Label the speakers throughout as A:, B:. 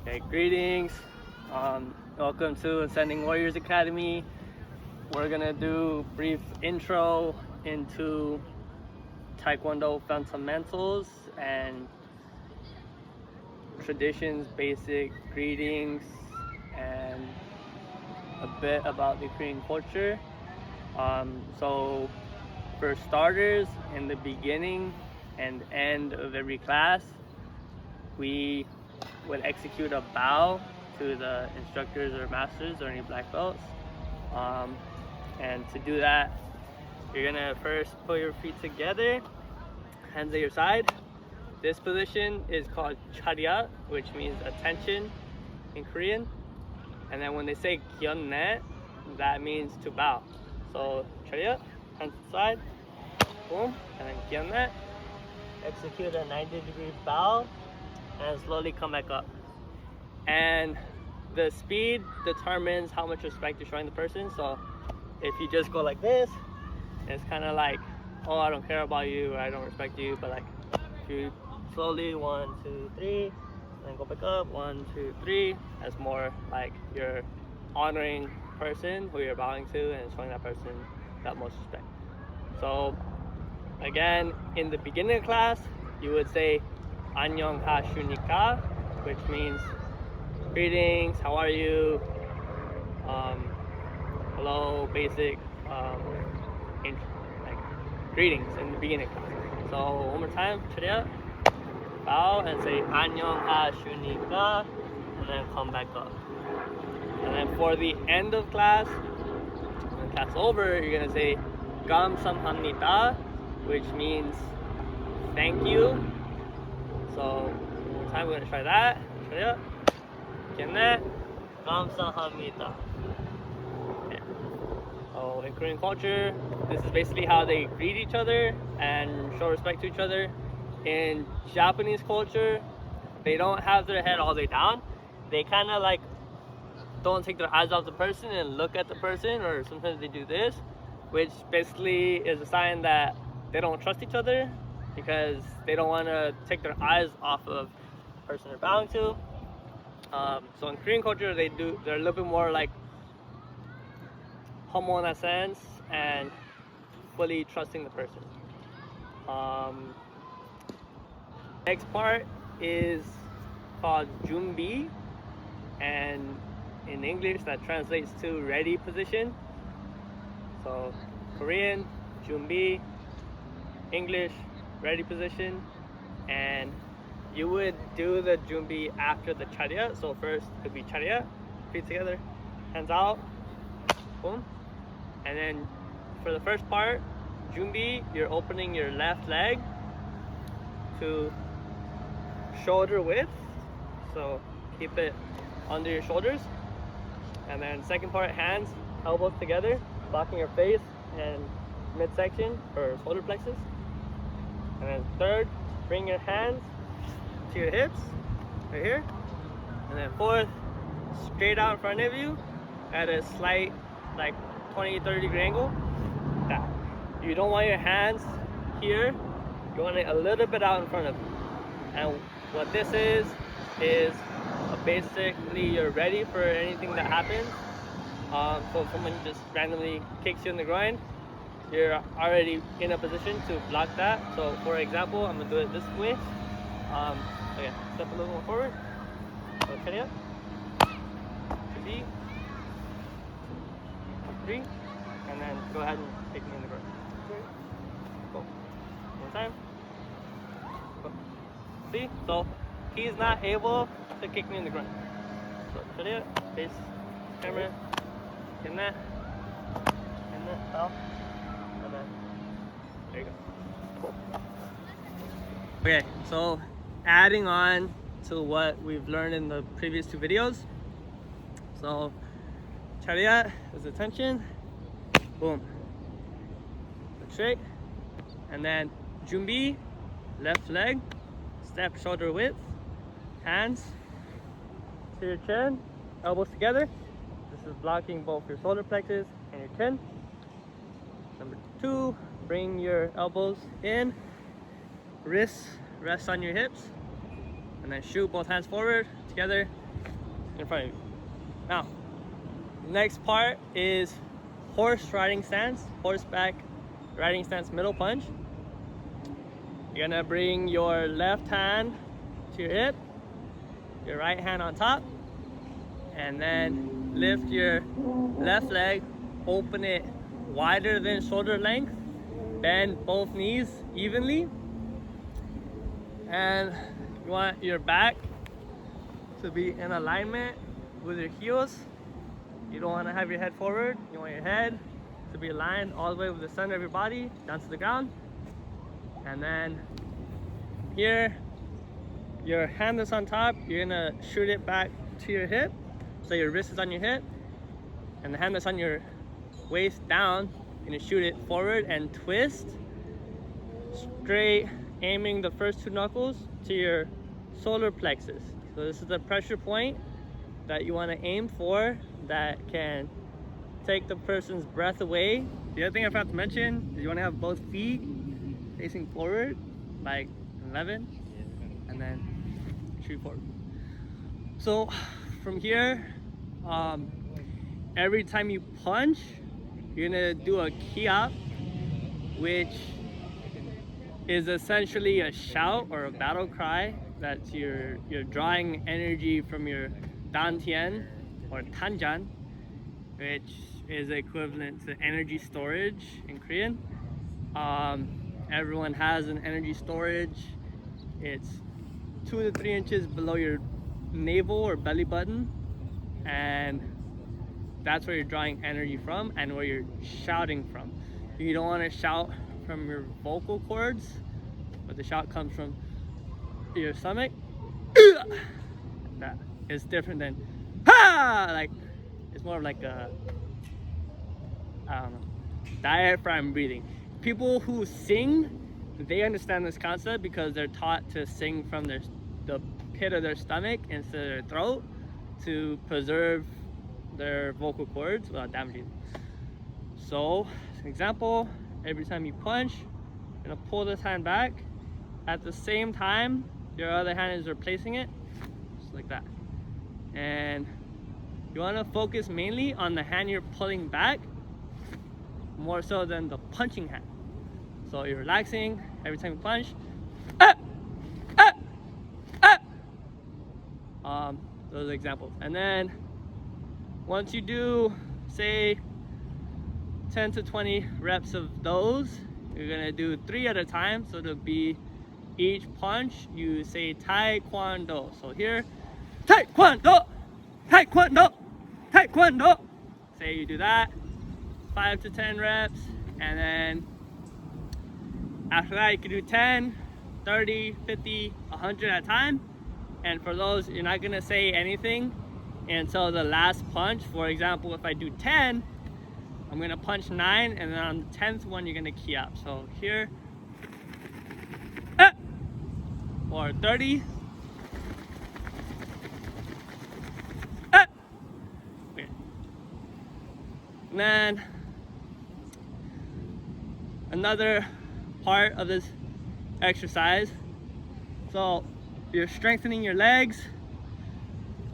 A: Okay, greetings. Welcome to Ascending Warriors Academy. We're gonna do brief intro into Tae Kwon Do fundamentals and traditions, basic greetings, and a bit about the Korean culture. So for starters, in the beginning and end of every class, we would execute a bow to the instructors or masters or any black belts. And to do that, you're gonna first put your feet together, hands at your side. This position is called charia, which means attention in Korean. And then when they say gyonne, that means to bow. So charia, hands to the side, boom, and then gyonne. Execute a 90-degree bow and slowly come back up. And the speed determines how much respect you're showing the person. So if you just go like this, it's kind of like, oh, I don't care about you, or I don't respect you. But like, if you slowly 1, 2, 3, and then go back up, 1, 2, 3, that's more like you're honoring the person who you're bowing to and showing that person that most respect. So again, in the beginning of class, you would say 안녕하십니까, which means greetings, how are you, hello, basic like greetings in the beginning of class. So one more time, charia, bow and say 안녕하십니까, and then come back up. And then for the end of class, when class over, you're gonna say 감사합니다, which means thank you. So one more time, we're gonna try that. charia, gyonne, 감사합니다. Yeah. So in Korean culture, this is basically how they greet each other and show respect to each other. In Japanese culture, they don't have their head all the way down. They kind of like don't take their eyes off the person and look at the person, or sometimes they do this, which basically is a sign that they don't trust each other because they don't want to take their eyes off of the person they're bowing to. So in Korean culture, they're a little bit more like humble in that sense and fully trusting the person. Next part is called 준비, and in English that translates to ready position. So Korean, 준비, English, ready position. And you would do the 준비 after the charia. So first it would be charia, feet together, hands out, boom. And then for the first part, 준비, you're opening your left leg to shoulder width. So keep it under your shoulders. And then second part, hands, elbows together, blocking your face and midsection or shoulder plexus. And then third, bring your hands to your hips, right here. And then fourth, straight out in front of you at a slight, like 20-30 degree angle. That. You don't want your hands here. You want it a little bit out in front of you. And what this is basically you're ready for anything that happens. So if someone just randomly kicks you in the groin, you're already in a position to block that. So for example, I'm gonna do it this way. Okay, step a little more forward. So charia, 2, 3, and then go ahead and kick me in the groin. Go. One time. Go. See? So he's not able to kick me in the groin. So charia, face, camera, in that, out. There you go. Cool. Okay, so adding on to what we've learned in the previous 2 videos. So charia is attention, boom, look straight, and then 준비, left leg, step shoulder width, hands to your chin, elbows together. This is blocking both your shoulder plexus and your chin. Number 2, bring your elbows in, wrists rest on your hips, and then shoot both hands forward together, in front of you. Now, the next part is horse riding stance, horseback riding stance middle punch. You're gonna bring your left hand to your hip, your right hand on top, and then lift your left leg, open it wider than shoulder length, bend both knees evenly, and you want your back to be in alignment with your heels. You don't want to have your head forward. You want your head to be aligned all the way with the center of your body down to the ground. And then here, your hand that's on top, you're gonna shoot it back to your hip. So your wrist is on your hip, and the hand that's on your waist down, you're gonna shoot it forward and twist straight, aiming the first two knuckles to your solar plexus. So this is the pressure point that you want to aim for that can take the person's breath away. The other thing I forgot to mention is you want to have both feet facing forward, like 11, and then shoot forward. So from here, every time you punch, you're gonna do a kiap, which is essentially a shout or a battle cry. That's you're drawing energy from your dantian or tanjan, which is equivalent to energy storage in Korean. Everyone has an energy storage. It's 2 to 3 inches below your navel or belly button, and that's where you're drawing energy from and where you're shouting from. You don't want to shout from your vocal cords, but the shout comes from your stomach. That is different than ha. Like it's more of like a, I don't know, diaphragm breathing. People who sing, they understand this concept because they're taught to sing from the pit of their stomach instead of their throat to preserve their vocal cords without damaging. So, as an example, every time you punch, you're gonna pull this hand back. At the same time, your other hand is replacing it, just like that. And you wanna focus mainly on the hand you're pulling back, more so than the punching hand. So you're relaxing every time you punch. Those are examples. And then once you do, say, 10 to 20 reps of those, you're gonna do 3 at a time. So it'll be each punch, you say Tae Kwon Do. So here, Tae Kwon Do, Tae Kwon Do, Tae Kwon Do. Say you do that, 5 to 10 reps, and then after that you can do 10, 30, 50, 100 at a time. And for those, you're not gonna say anything until the last punch. For example, if I do 10, I'm gonna punch 9, and then on the 10th one, you're gonna key up. So here, or 30, okay. And then another part of this exercise, so you're strengthening your legs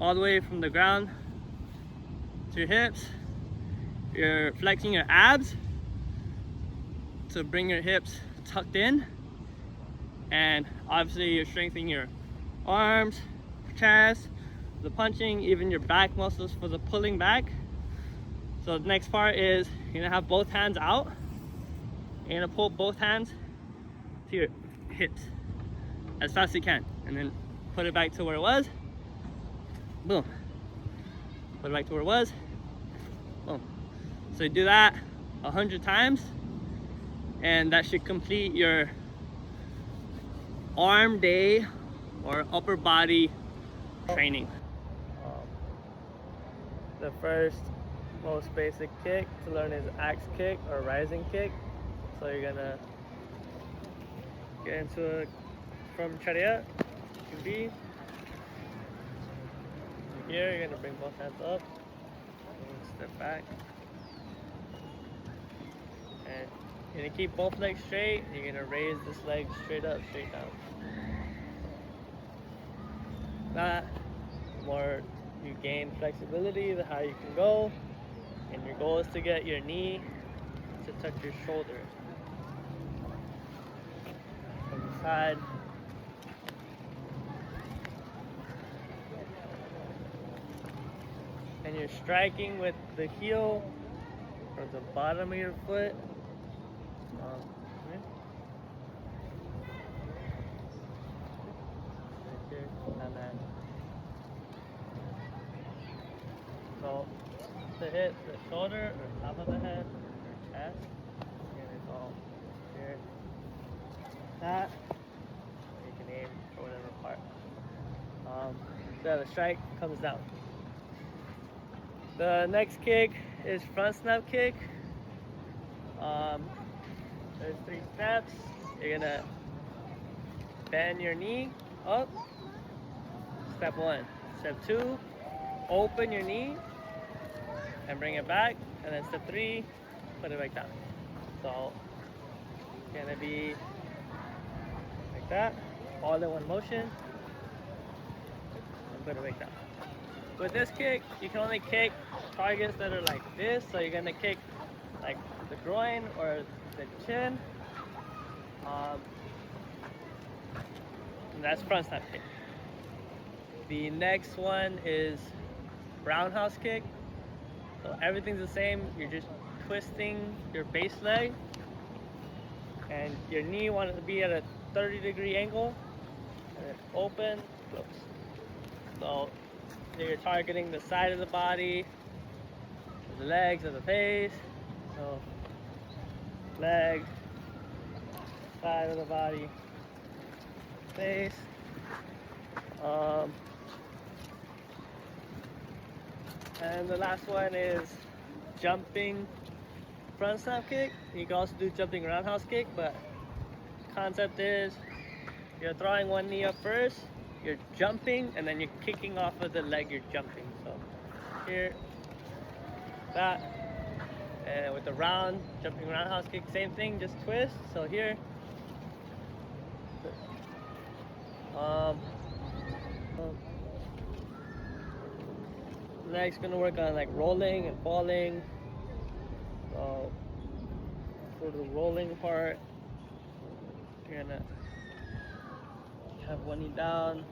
A: all the way from the ground to your hips. You're flexing your abs to bring your hips tucked in, and obviously you're strengthening your arms, chest, the punching, even your back muscles for the pulling back. So the next part is you're gonna have both hands out. You're gonna pull both hands to your hips as fast as you can, and then put it back to where it was. Boom. Put it back to where it was. Boom. So you do that 100 times, and that should complete your arm day or upper body training. The first most basic kick to learn is axe kick or rising kick. So you're gonna get into a from chariot, B. Here you're gonna bring both hands up, and step back, and you're gonna keep both legs straight. And you're gonna raise this leg straight up, straight down. That more you gain flexibility, the higher you can go. And your goal is to get your knee to touch your shoulder. From the side. And you're striking with the heel from the bottom of your foot. And then so to hit the shoulder or top of the head or chest, you're gonna go here. That you can aim for whatever part. So the strike comes down. The next kick is front snap kick. There's 3 steps. You're gonna bend your knee up. Step 1. Step 2, open your knee and bring it back. And then step 3, put it back down. So it's gonna be like that, all in one motion. And put it back down. With this kick, you can only kick targets that are like this. So you're gonna kick like the groin or the chin. And that's front snap kick. The next one is roundhouse kick. So everything's the same. You're just twisting your base leg, and your knee wants to be at a 30-degree angle, and then open, close. So you're targeting the side of the body, the legs, or the face. So leg, side of the body, face. And the last one is jumping front snap kick. You can also do jumping roundhouse kick, but concept is you're throwing one knee up first, you're jumping, and then you're kicking off of the leg you're jumping. So here, that, and with the jumping roundhouse kick, same thing, just twist. So here, next gonna work on like rolling and falling. So for the rolling part, you're gonna have one knee down,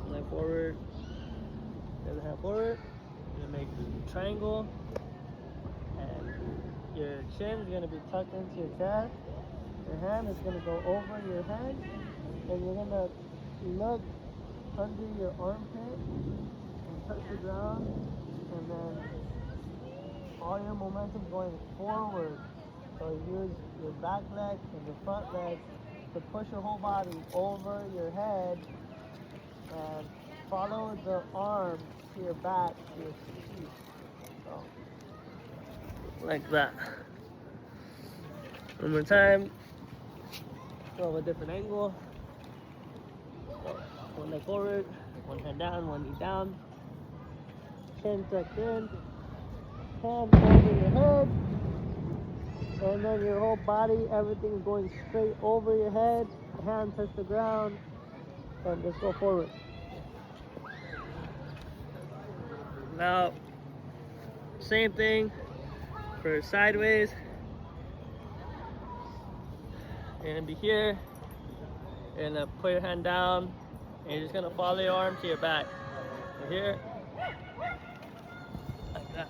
A: one leg forward, the other hand forward. You're gonna make a triangle, and your chin is gonna be tucked into your chest. Your hand is gonna go over your head, and you're gonna look under your armpit and touch the ground, and then all your momentum going forward. So use your back leg and your front leg to push your whole body over your head, and follow the arm to your back, to your feet. So, like that. One more time. From a different angle. So, one leg forward, one hand down, one knee down. Chin tucked in. Hand over your head. And then your whole body, everything is going straight over your head. Hand touch the ground. And just go forward. Now, same thing for sideways. You're gonna be here. You're gonna put your hand down, and you're just gonna follow your arm to your back. So here, like that.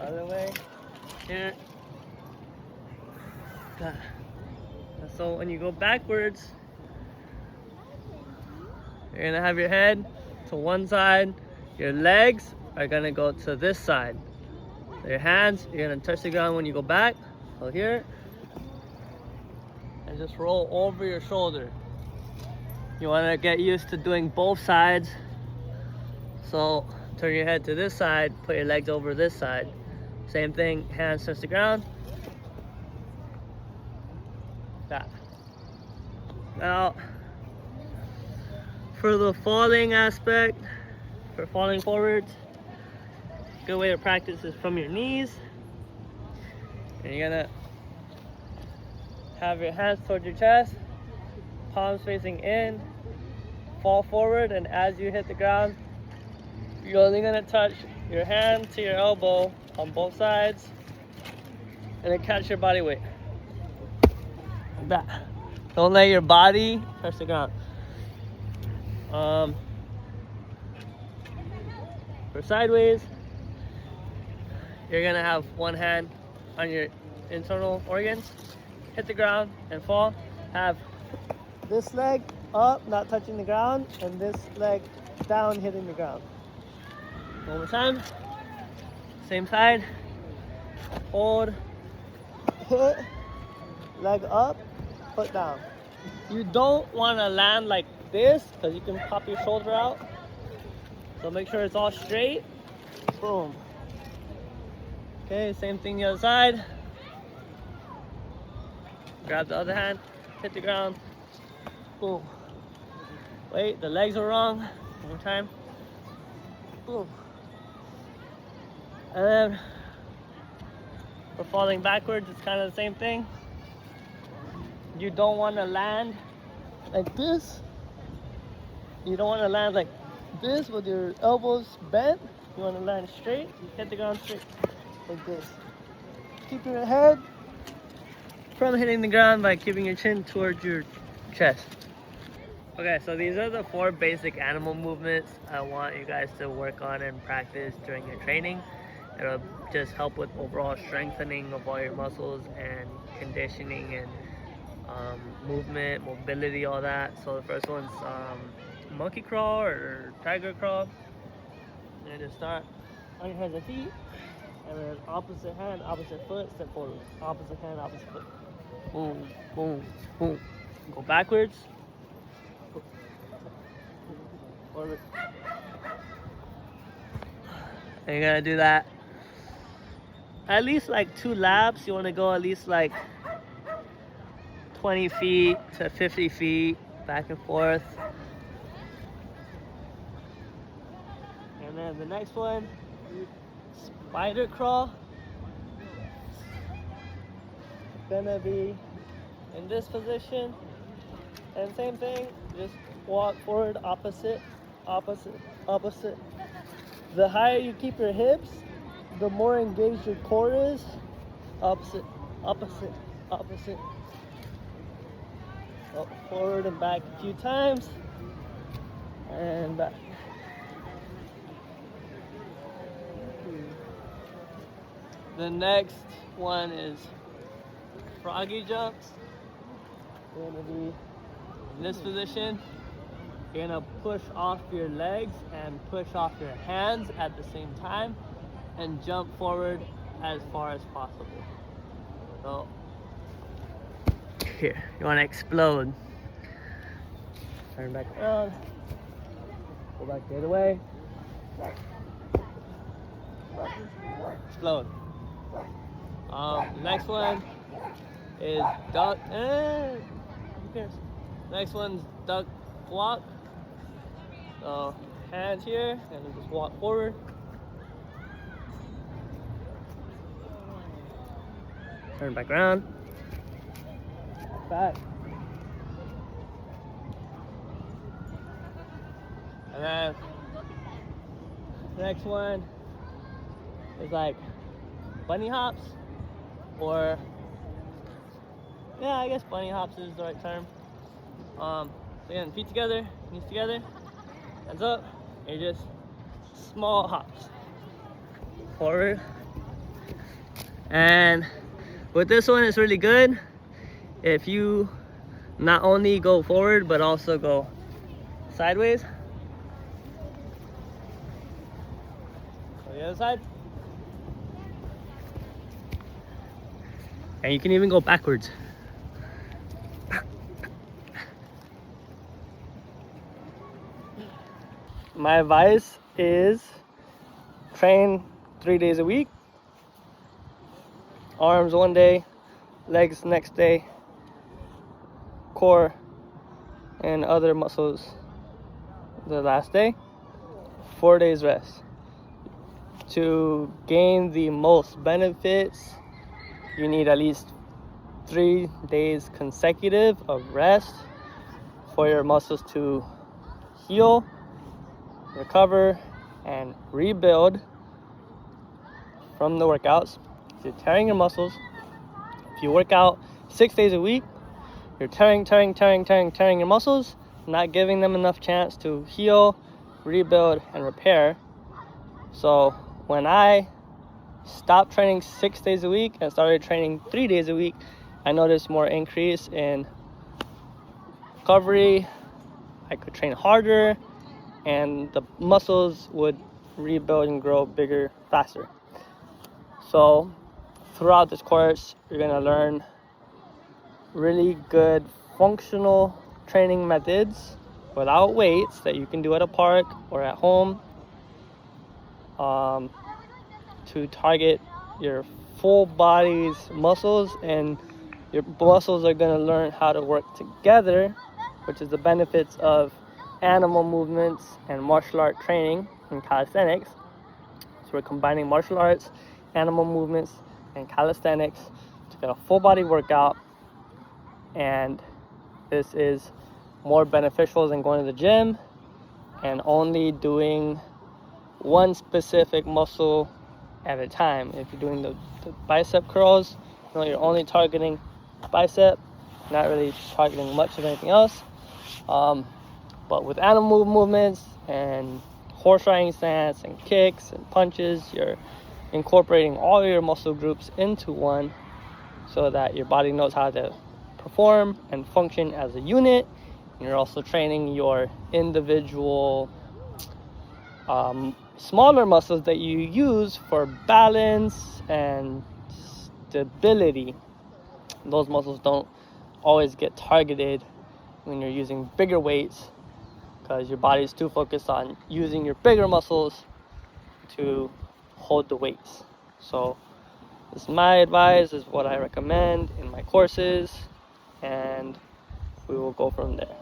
A: Other way, here. That. So when you go backwards, you're gonna have your head to one side. Your legs are gonna go to this side. So your hands, you're gonna touch the ground when you go back. So here. And just roll over your shoulder. You want to get used to doing both sides. So turn your head to this side, put your legs over this side. Same thing, hands touch the ground. That. Now, for the falling aspect, for falling forwards, a good way to practice is from your knees. And you're gonna have your hands towards your chest, palms facing in, fall forward, and as you hit the ground, You're only gonna touch your hand to your elbow on both sides, and then catch your body weight. Like that. Don't let your body touch the ground. For sideways, you're gonna have one hand on your internal organs, hit the ground and fall. Have this leg up, not touching the ground, and this leg down, hitting the ground. One more time. Same side. Hold, hit, leg up, foot down. You don't want to land like this because you can pop your shoulder out. So make sure it's all straight. Boom. Okay, same thing the other side. Grab the other hand, hit the ground. Boom. Wait, the legs are wrong. One more time. Boom. And then for falling backwards, it's kind of the same thing. You don't want to land like this. You don't want to land like this with your elbows bent. You want to land straight, hit the ground straight, like this. Keep your head from hitting the ground by keeping your chin towards your chest. Okay, so these are the 4 basic animal movements I want you guys to work on and practice during your training. It'll just help with overall strengthening of all your muscles and conditioning and movement, mobility, all that. So the first one's monkey crawl or tiger crawl. And just start on your hands and feet, and then opposite hand, opposite foot, step forward. Opposite hand, opposite foot. Boom, boom, boom. Go backwards. Forward. And you're gonna do that at least like 2 laps. You wanna go at least like 20 feet to 50 feet, back and forth. And then the next one, spider crawl. Gonna be in this position. And same thing, just walk forward, opposite, opposite, opposite. The higher you keep your hips, the more engaged your core is. Opposite, opposite, opposite. Up, forward and back a few times. And back. The next one is froggy jumps. You're gonna be in this position. You're gonna push off your legs and push off your hands at the same time and jump forward as far as possible. So here, you wanna explode. Turn back around. Go back the other way. Explode. Next one is duck. Who cares? Next one's duck walk. So hands here, and then just walk forward. Turn back around. Back. And then the next one is like bunny hops, or yeah, I guess bunny hops is the right term. So again, feet together, knees together, hands up, and just small hops forward. And with this one, it's really good if you not only go forward but also go sideways. So the other side. And you can even go backwards. My advice is train 3 days a week. Arms one day, legs next day, core and other muscles the last day. 4 days rest. To gain the most benefits, you need at least 3 days consecutive of rest for your muscles to heal, recover, and rebuild from the workouts. So you're tearing your muscles. If you work out 6 days a week, you're tearing your muscles, not giving them enough chance to heal, rebuild, and repair. So when I stopped training 6 days a week and started training 3 days a week, I noticed more increase in recovery. I could train harder, and the muscles would rebuild and grow bigger faster. So throughout this course, you're going to learn really good functional training methods without weights that you can do at a park or at home, to target your full body's muscles, and your muscles are going to learn how to work together, which is the benefits of animal movements and martial art training in calisthenics. So we're combining martial arts, animal movements, and calisthenics to get a full body workout, and this is more beneficial than going to the gym and only doing one specific muscle at a time. If you're doing the bicep curls, you're only targeting bicep, not really targeting much of anything else. But with animal movements and horse riding stance and kicks and punches, you're incorporating all your muscle groups into one so that your body knows how to perform and function as a unit. And you're also training your individual smaller muscles that you use for balance and stability. Those muscles don't always get targeted when you're using bigger weights, because your body is too focused on using your bigger muscles to hold the weights. So this is my advice, this is what I recommend in my courses, and we will go from there.